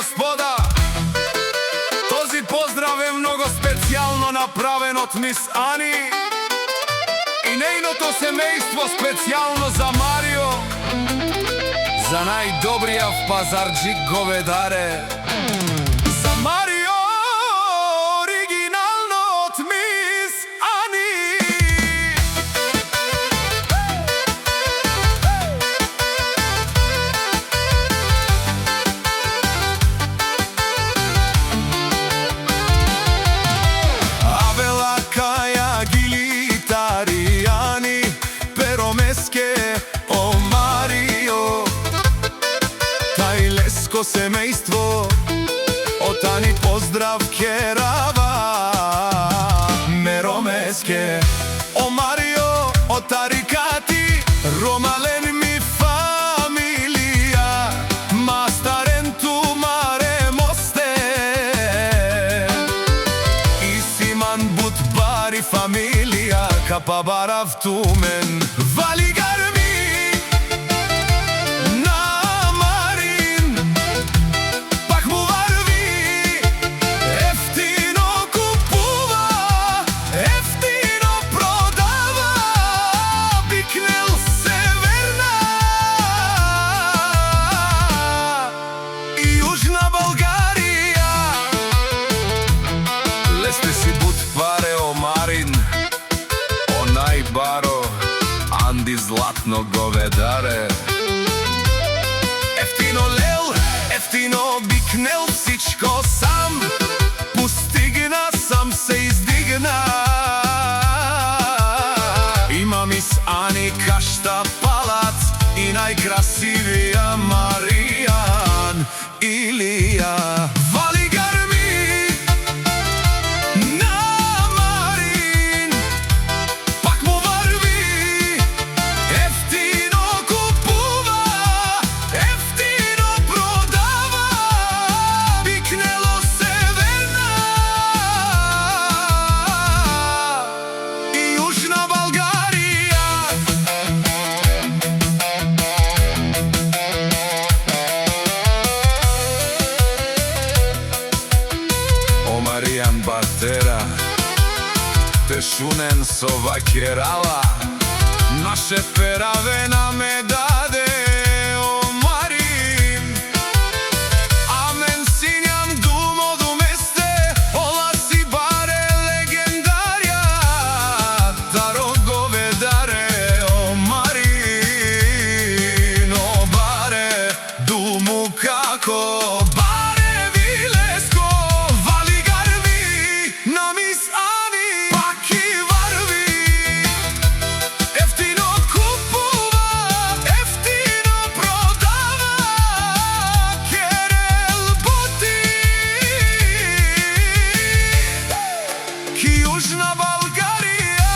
господа, този поздрав е много специјално направен од мис Ани и нејното семејство, специјално за Марио, за најдобријав пазарџик говедаре. За Марио, оригинално од мис Ани. Семејство, од Ани поздрав керава Меромеске. О Марио, од тарикати, Ромален ми фамилија, мастарен ту маре мосте, и симан бут бари фамилија, капа барав тумен, вали гарми. Баро, Анди златно говедаре. Ефтино лел, ефтино бикнел, всичко сам постигна, сам се издигна. Има мис Ани кашта палац и најкрасивија Маријан Илија. Вали гарми на Марин, пак му върви, ефтино купува, ефтино продава, бикнело се верна и Јужна Българија. Маријан Бартера, те шунен со вакерала, наше перавена ме даде. О Марин, амен синјан думо до месте, ола си баре легендарија, таро говедаре. О Марин, о баре думу како Јужна Българија.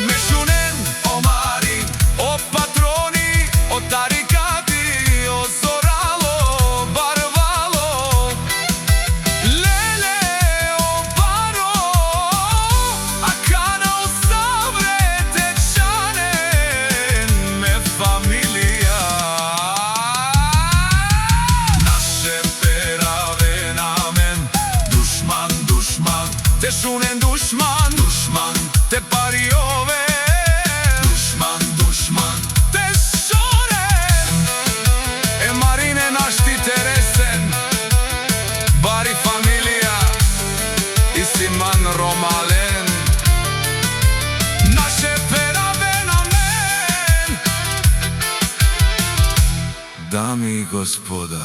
Мешунен, о Марин, о патрони, о тарикати, о зорало, барвало, леле, о баро, а канал саврете чанен ме фамилија. Наше пераве намен, душман, те шунен душман, душман, те париове, душман, душман, те шонен. Е Марине наш ти тересен, бари фамилија, и симан Ромален. Наше пераве на мен. Дами и господа,